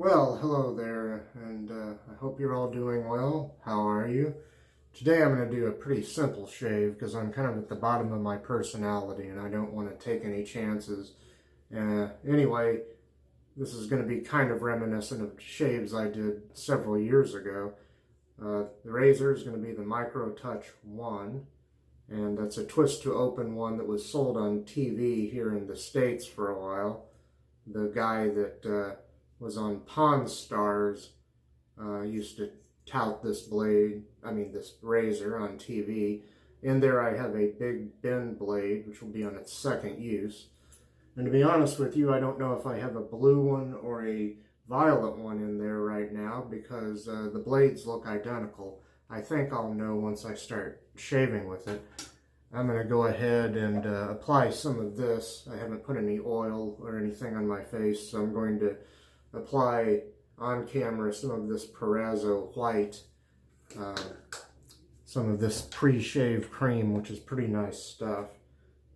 Well, hello there, and I hope you're all doing well. How are you? Today I'm going to do a pretty simple shave because I'm kind of at the bottom of my personality and I don't want to take any chances. Anyway, this is going to be kind of reminiscent of shaves I did several years ago. The razor is going to be the Micro Touch 1, and that's a twist to open one that was sold on TV here in the States for a while. The guy that was on Pawn Stars used to tout this razor on TV. In there I have a big bend blade, which will be on its second use. And to be honest with you, I don't know if I have a blue one or a violet one in there right now because the blades look identical. I think I'll know once I start shaving with it. I'm going to go ahead and apply some of this. I haven't put any oil or anything on my face, so I'm going to apply on camera some of this Proraso white, some of this pre-shave cream, which is pretty nice stuff.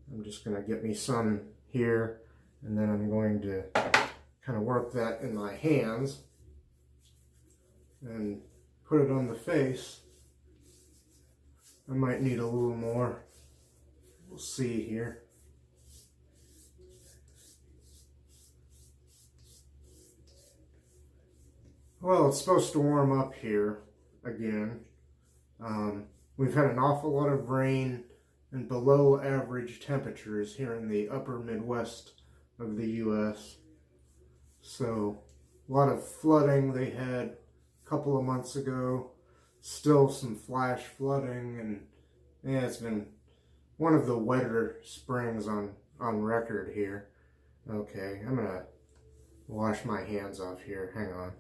I'm just going to get me some here, and then I'm going to kind of work that in my hands and put it on the face. I might need a little more. We'll see here. Well, it's supposed to warm up here again. We've had an awful lot of rain and below average temperatures here in the upper Midwest of the U.S. So a lot of flooding they had a couple of months ago. Still some flash flooding, and yeah, it's been one of the wetter springs on record here. Okay, I'm gonna wash my hands off here. Hang on.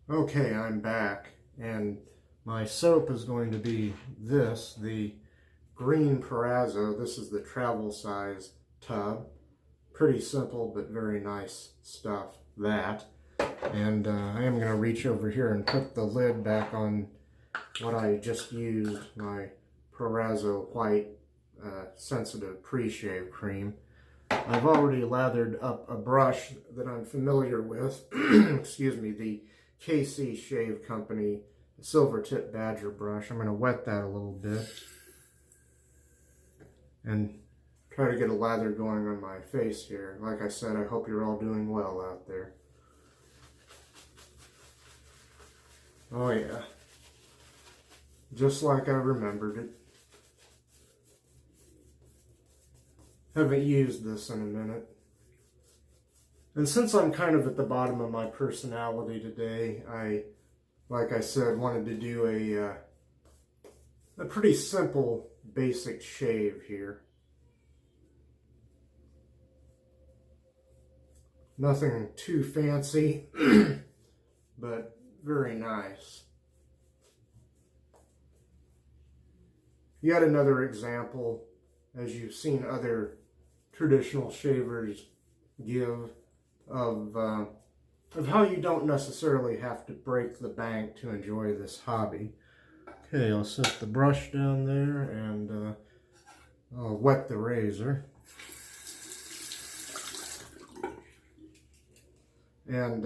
Okay, I'm back, and my soap is going to be this, the green Proraso. This is the travel size tub. Pretty simple, but very nice stuff, that. And I am going to reach over here and put the lid back on what I just used, my Proraso white sensitive pre-shave cream. I've already lathered up a brush that I'm familiar with, excuse me, the KC Shave Company silvertip badger brush. I'm going to wet that a little bit and try to get a lather going on my face here. Like I said, I hope you're all doing well out there. Oh yeah, just like I remembered it. Haven't used this in a minute. And since I'm kind of at the bottom of my personality today, like I said, wanted to do a pretty simple, basic shave here. Nothing too fancy, but very nice. Yet another example, as you've seen other traditional shavers give, of how you don't necessarily have to break the bank to enjoy this hobby. Okay, I'll set the brush down there and I'll wet the razor. And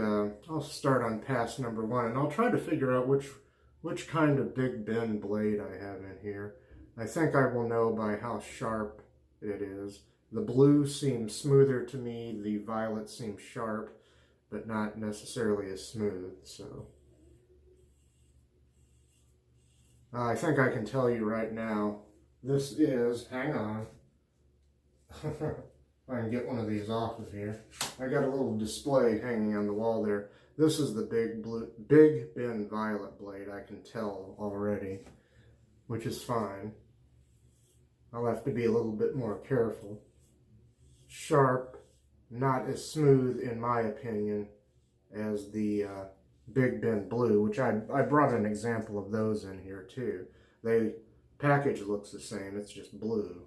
I'll start on pass number 1, and I'll try to figure out which kind of big bend blade I have in here. I think I will know by how sharp it is. The blue seems smoother to me, the violet seems sharp, but not necessarily as smooth, so. I think I can tell you right now, this is, hang on, if I can get one of these off of here. I got a little display hanging on the wall there. This is the big bend violet blade, I can tell already, which is fine. I'll have to be a little bit more careful. Sharp, not as smooth in my opinion as the Big Bend Blue, which I brought an example of those in here too. The package looks the same, it's just blue.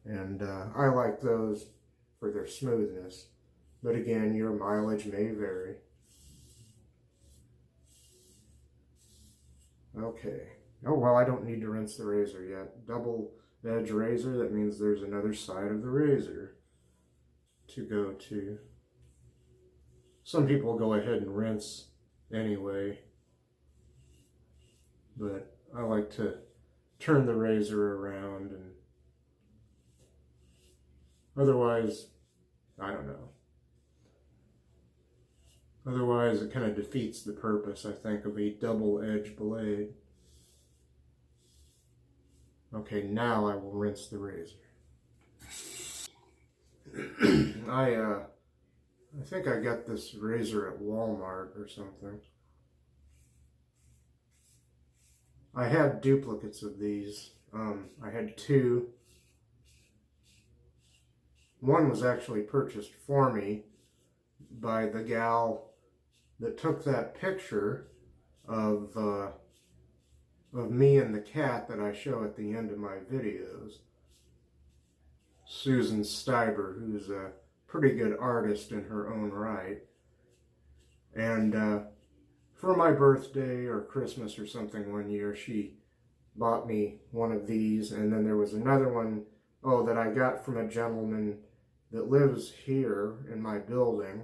And I like those for their smoothness. But again, your mileage may vary. Okay. Oh, well, I don't need to rinse the razor yet. Double edge razor, that means there's another side of the razor to go to. Some people go ahead and rinse anyway, but I like to turn the razor around, and otherwise, I don't know. Otherwise, it kind of defeats the purpose, I think, of a double-edged blade. Okay, now I will rinse the razor. I think I got this razor at Walmart or something. I had duplicates of these. I had two. One was actually purchased for me by the gal that took that picture of me and the cat that I show at the end of my videos. Susan Steiber, who's a pretty good artist in her own right. And for my birthday or Christmas or something one year, she bought me one of these. And then there was another one, that I got from a gentleman that lives here in my building.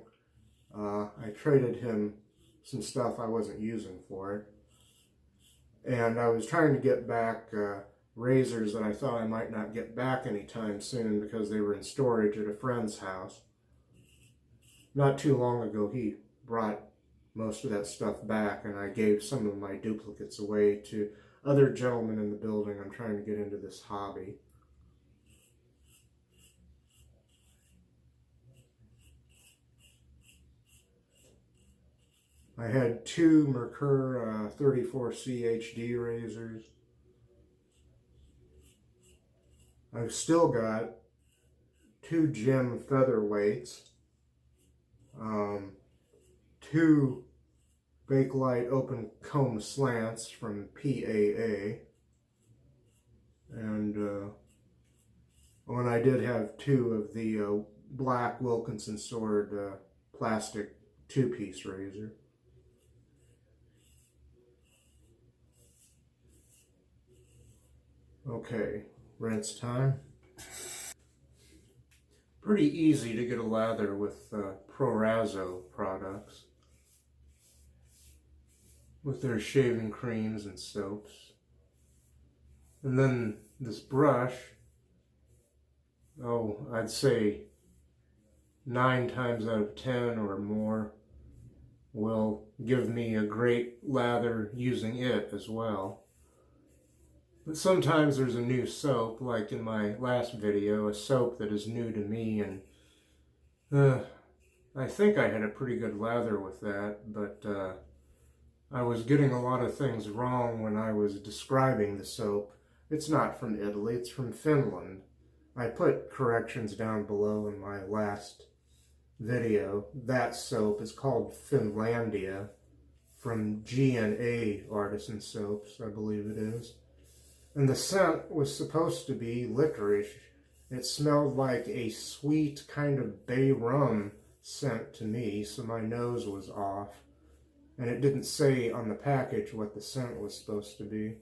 I traded him some stuff I wasn't using for it. And I was trying to get back razors that I thought I might not get back anytime soon because they were in storage at a friend's house. Not too long ago, he brought most of that stuff back, and I gave some of my duplicates away to other gentlemen in the building. I'm trying to get into this hobby. I had two Merkur 34C HD razors. I've still got two Gem featherweights, two Bakelite open comb slants from PAA, and I did have two of the black Wilkinson Sword plastic two-piece razor. Okay, rinse time. Pretty easy to get a lather with Proraso products, with their shaving creams and soaps. And then this brush, I'd say 9 times out of 10 or more will give me a great lather using it as well. But sometimes there's a new soap, like in my last video, a soap that is new to me, and I think I had a pretty good lather with that, but I was getting a lot of things wrong when I was describing the soap. It's not from Italy, it's from Finland. I put corrections down below in my last video. That soap is called Finlandia, from G&A Artisan Soaps, I believe it is. And the scent was supposed to be licorice. It smelled like a sweet kind of bay rum scent to me, so my nose was off. And it didn't say on the package what the scent was supposed to be.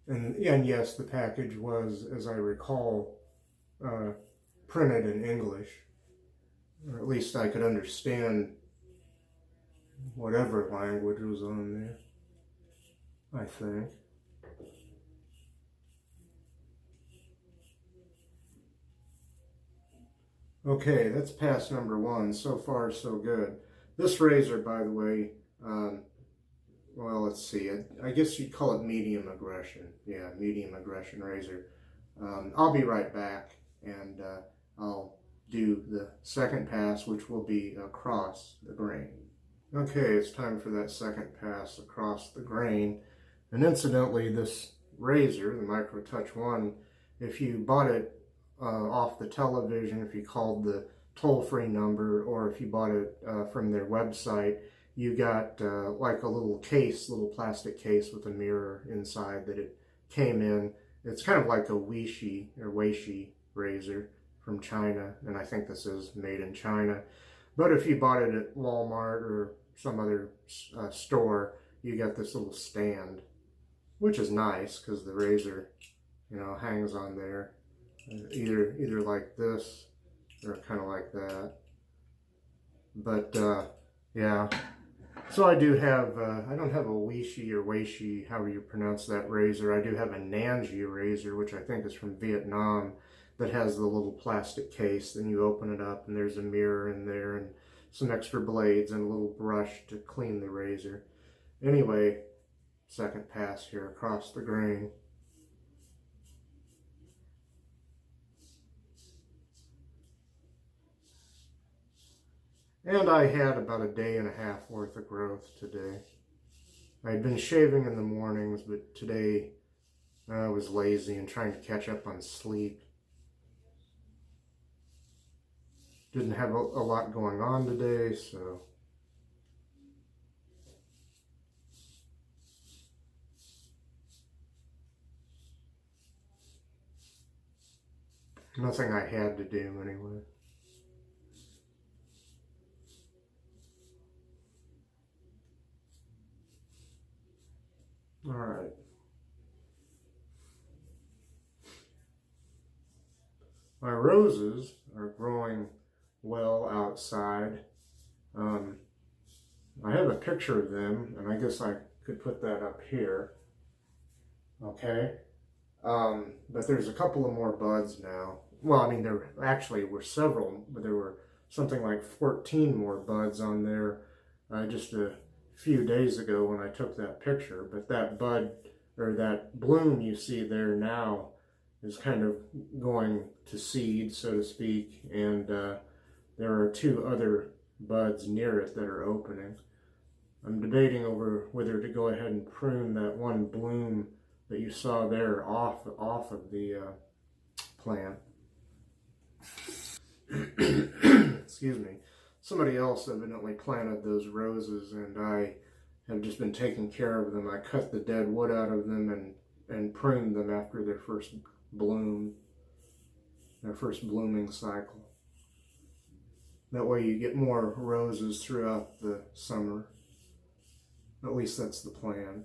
And yes, the package was, as I recall, printed in English. Or at least I could understand whatever language was on there, I think. Okay, that's pass number 1. So far, so good. This razor, by the way, well, let's see. I guess you'd call it medium aggression. Yeah, medium aggression razor. I'll be right back, and I'll do the second pass, which will be across the grain. Okay, it's time for that second pass across the grain. And incidentally, this razor, the Micro Touch 1, if you bought it off the television, if you called the toll-free number, or if you bought it from their website, you got like a little case, little plastic case with a mirror inside that it came in. It's kind of like a Weishi or Weishi razor from China, and I think this is made in China. But if you bought it at Walmart or some other store, you get this little stand, which is nice because the razor, hangs on there. either like this or kind of like that. But yeah, so I do have, I don't have a Weishi or Weishi, however you pronounce that razor. I do have a Nanji razor, which I think is from Vietnam, that has the little plastic case. Then you open it up and there's a mirror in there and some extra blades and a little brush to clean the razor. Anyway, second pass here across the grain. And I had about a day and a half worth of growth today. I had been shaving in the mornings, but today I was lazy and trying to catch up on sleep. Didn't have a lot going on today, so. Nothing I had to do anyway. All right. My roses are growing well outside. I have a picture of them, and I guess I could put that up here. Okay. But there's a couple of more buds now. Well, I mean, there actually were several, but there were something like 14 more buds on there just a few days ago when I took that picture. But that bud, or that bloom you see there now, is kind of going to seed, so to speak, and there are 2 other buds near it that are opening. I'm debating over whether to go ahead and prune that one bloom that you saw there off of the plant. Excuse me. Somebody else evidently planted those roses, and I have just been taking care of them. I cut the dead wood out of them and pruned them after their first bloom, their first blooming cycle. That way you get more roses throughout the summer. At least that's the plan.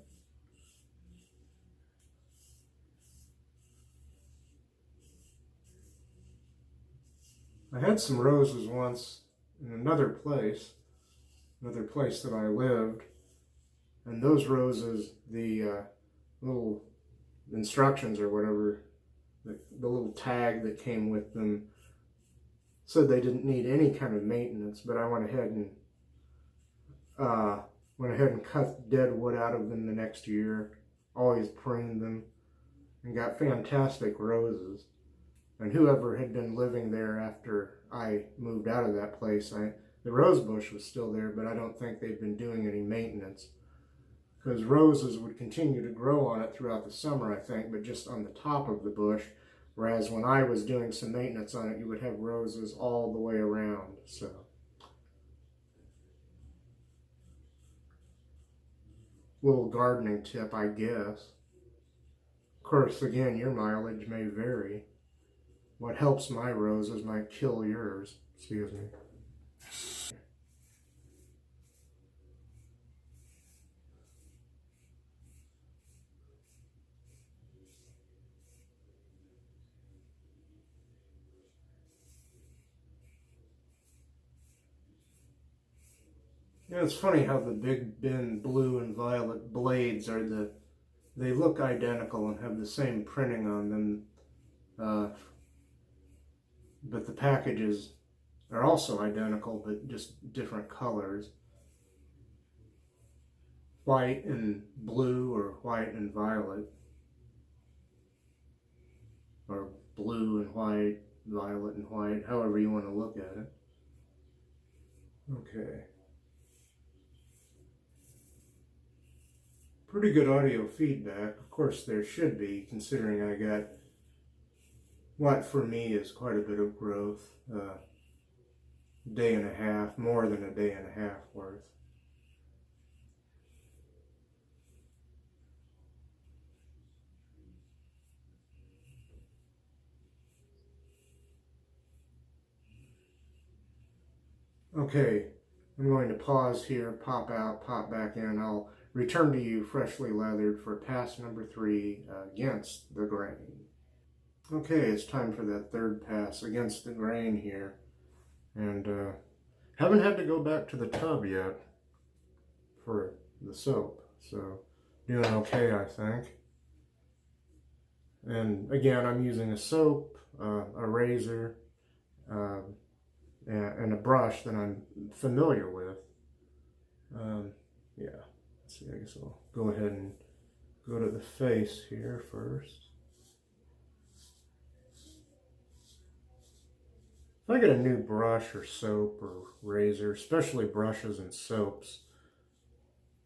I had some roses once in another place that I lived, and those roses, the little instructions or whatever, the little tag that came with them said they didn't need any kind of maintenance, but I went ahead and cut dead wood out of them the next year, always pruned them, and got fantastic roses. And whoever had been living there after I moved out of that place, the rose bush was still there, but I don't think they'd been doing any maintenance. Because roses would continue to grow on it throughout the summer, I think, but just on the top of the bush. Whereas when I was doing some maintenance on it, you would have roses all the way around. So, little gardening tip, I guess. Of course, again, your mileage may vary. What helps my roses might kill yours. Excuse me. Yeah, it's funny how the Big Ben blue and violet blades they look identical and have the same printing on them. But the packages are also identical, but just different colors. White and blue, or white and violet. Or blue and white, violet and white, however you want to look at it. Okay. Pretty good audio feedback. Of course there should be, considering I got what for me is quite a bit of growth. Day and a half, more than a day and a half worth. Okay, I'm going to pause here, pop out, pop back in. I'll return to you freshly leathered for pass number 3 against the grain. Okay, it's time for that third pass against the grain here. And haven't had to go back to the tub yet for the soap. So doing okay, I think. And again, I'm using a soap, a razor, and a brush that I'm familiar with. Yeah, let's see, I guess I'll go ahead and go to the face here first. If I get a new brush or soap or razor, especially brushes and soaps,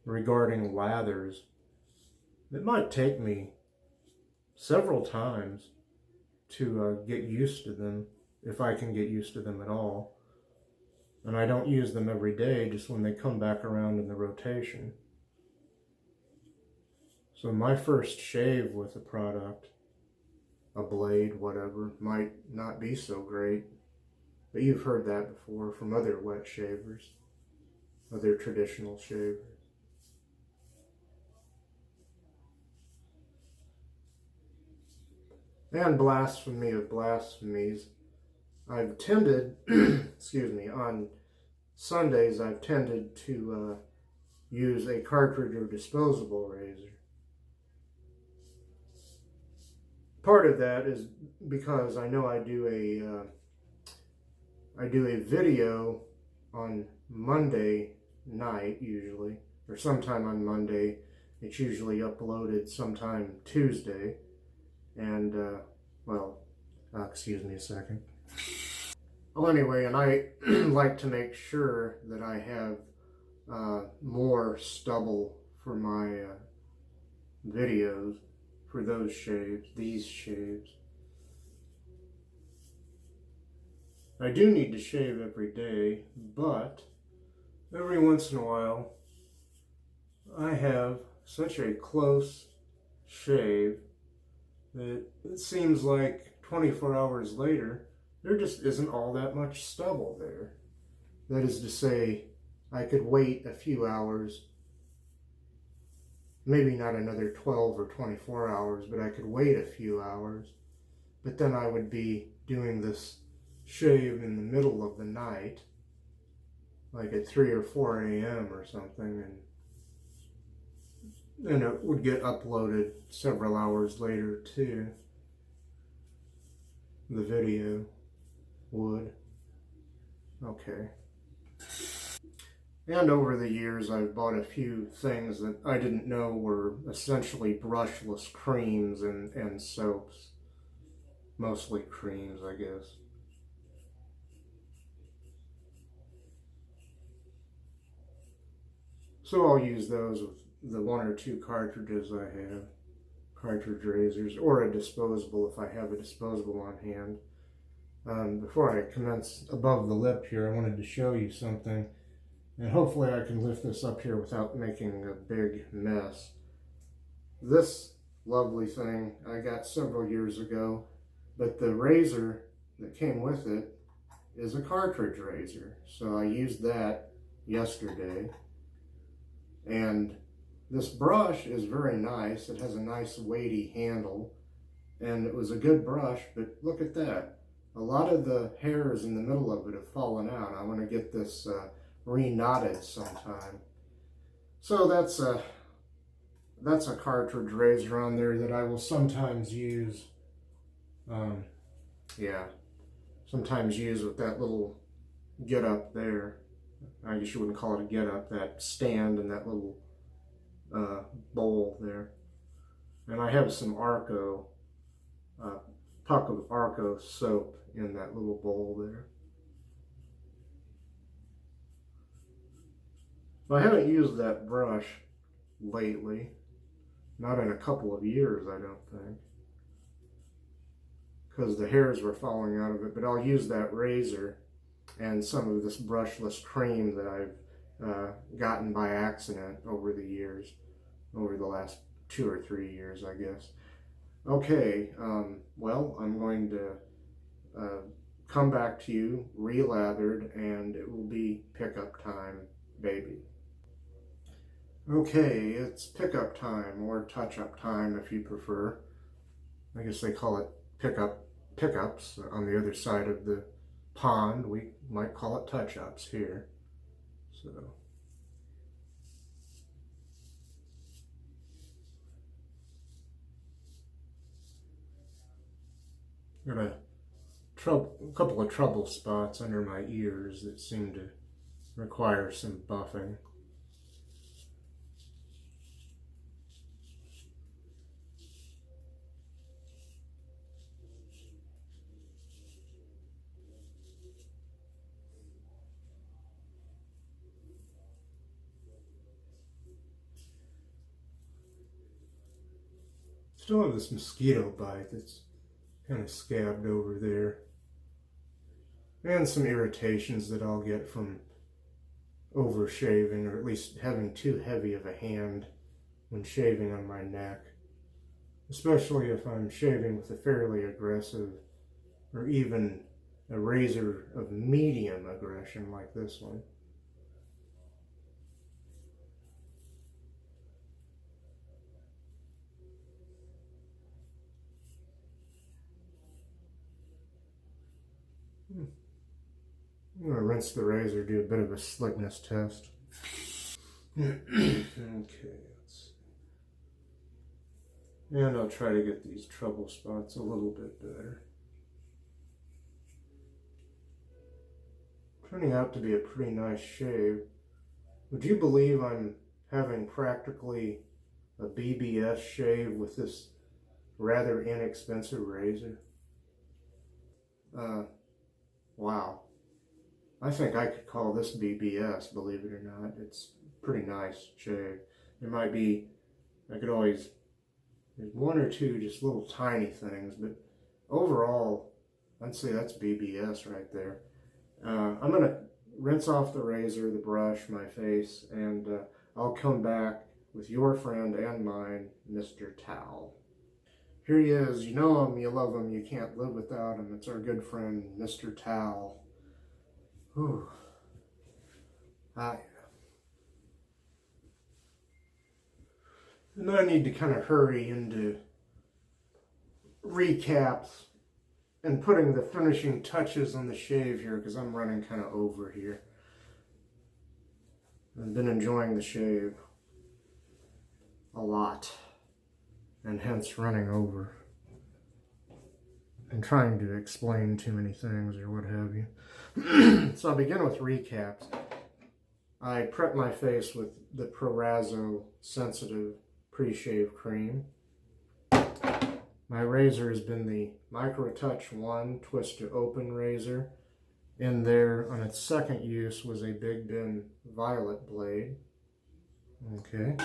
regarding lathers, it might take me several times to get used to them, if I can get used to them at all. And I don't use them every day, just when they come back around in the rotation. So my first shave with a product, a blade, whatever, might not be so great. But you've heard that before from other wet shavers, other traditional shavers. And blasphemy of blasphemies, I've tended, excuse me, on Sundays I've tended to use a cartridge or disposable razor. Part of that is because I know I do a video on Monday night usually, or sometime on Monday. It's usually uploaded sometime Tuesday. And, excuse me a second. Well, anyway, and I like to make sure that I have more stubble for my videos, for those shaves, these shaves. I do need to shave every day, but every once in a while I have such a close shave that it seems like 24 hours later there just isn't all that much stubble there. That is to say, I could wait a few hours, maybe not another 12 or 24 hours, but I could wait a few hours, but then I would be doing this shave in the middle of the night, like at 3 or 4 a.m. or something, and it would get uploaded several hours later too. The video would. Okay. And over the years I've bought a few things that I didn't know were essentially brushless creams and soaps. Mostly creams, I guess. So I'll use those with the 1 or 2 cartridges I have, cartridge razors, or a disposable if I have a disposable on hand. Before I commence above the lip here, I wanted to show you something, and hopefully I can lift this up here without making a big mess. This lovely thing I got several years ago, but the razor that came with it is a cartridge razor, so I used that yesterday. And this brush is very nice. It has a nice weighty handle, and it was a good brush, but look at that. A lot of the hairs in the middle of it have fallen out. I want to get this re-knotted sometime. So that's a cartridge razor on there that I will sometimes use. Sometimes use with that little get up there. I guess you wouldn't call it a get up, that stand and that little bowl there. And I have some Arco, puck of Arco soap in that little bowl there. I haven't used that brush lately, not in a couple of years, I don't think, because the hairs were falling out of it, but I'll use that razor and some of this brushless cream that I've gotten by accident over the years, over the last 2 or 3 years, I guess. Okay, well, I'm going to come back to you re-lathered, and it will be pickup time, baby. Okay, it's pickup time, or touch-up time if you prefer. I guess they call it pickups on the other side of the pond. We might call it touch-ups here. So got a couple of trouble spots under my ears that seem to require some buffing. Still have this mosquito bite that's kind of scabbed over there. And some irritations that I'll get from over-shaving, or at least having too heavy of a hand when shaving on my neck. Especially if I'm shaving with a fairly aggressive, or even a razor of medium aggression like this one. I'm going to rinse the razor, do a bit of a slickness test. Okay, let's see. And I'll try to get these trouble spots a little bit better. Turning out to be a pretty nice shave. Would you believe I'm having practically a BBS shave with this rather inexpensive razor? Wow. I think I could call this BBS, believe it or not. It's a pretty nice shave. There might be, there's one or two just little tiny things, but overall, I'd say that's BBS right there. I'm going to rinse off the razor, the brush, my face, and I'll come back with your friend and mine, Mr. Towel. Here he is. You know him, you love him, you can't live without him. It's our good friend, Mr. Towel. Whew. And I need to kind of hurry into recaps and putting the finishing touches on the shave here because I'm running kind of over here. I've been enjoying the shave a lot and hence running over and trying to explain too many things or what have you. So I'll begin with recaps. I prep my face with the Proraso Sensitive Pre-Shave Cream. My razor has been the Micro Touch 1 Twist to Open razor. In there, on its second use, was a Big Ben Violet blade. Okay.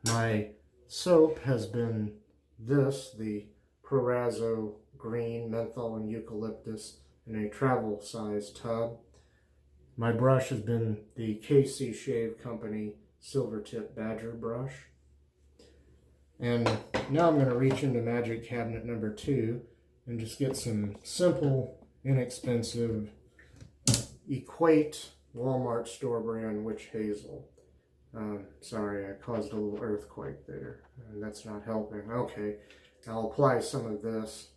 My soap has been this, the Proraso Green, Menthol, and Eucalyptus in a travel size tub. My brush has been the KC Shave Company Silvertip Badger brush. And now I'm going to reach into Magic Cabinet number 2 and just get some simple, inexpensive Equate Walmart store brand witch hazel. Sorry, I caused a little earthquake there, and that's not helping. Okay, I'll apply some of this.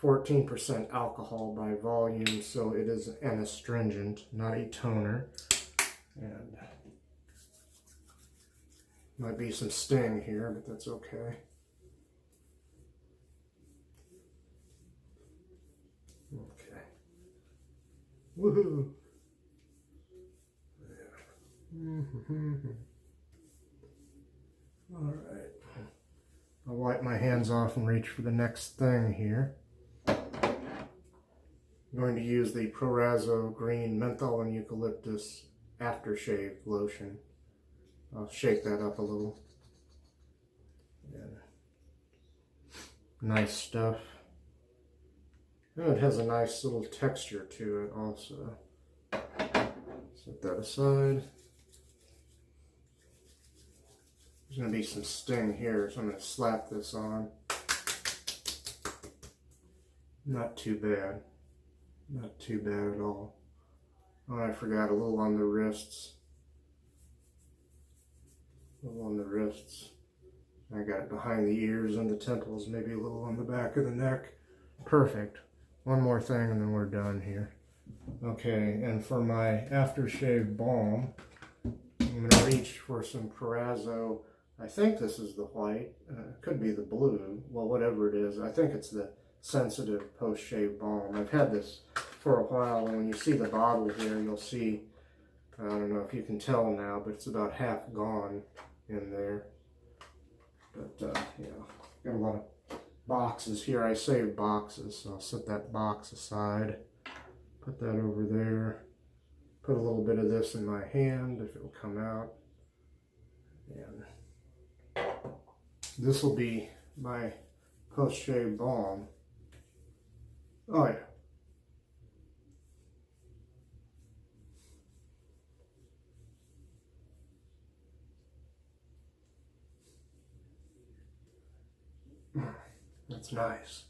14% alcohol by volume, so it is an astringent, not a toner. And might be some sting here, but that's okay. Okay. Woohoo! All right. I'll wipe my hands off and reach for the next thing here. I'm going to use the Proraso Green Menthol and Eucalyptus Aftershave Lotion. I'll shake that up a little. Yeah. Nice stuff. And it has a nice little texture to it also. Set that aside. There's going to be some sting here, so I'm going to slap this on. Not too bad. Not too bad at all. Oh, I forgot a little on the wrists. A little on the wrists. I got it behind the ears and the temples, maybe a little on the back of the neck. Perfect. One more thing and then we're done here. Okay, and for my aftershave balm, I'm going to reach for some Proraso. I think this is the white. It could be the blue. Well, whatever it is. I think it's the sensitive post-shave balm. I've had this for a while, and when you see the bottle here, you'll see, I don't know if you can tell now, but it's about half gone in there. But, yeah, got a lot of boxes here. I saved boxes, so I'll set that box aside. Put that over there. Put a little bit of this in my hand if it'll come out. And this will be my post-shave balm. Oh yeah. That's nice.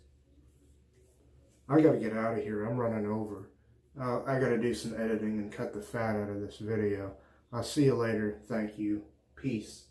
I gotta get out of here. I'm running over. I gotta do some editing and cut the fat out of this video. I'll see you later. Thank you. Peace.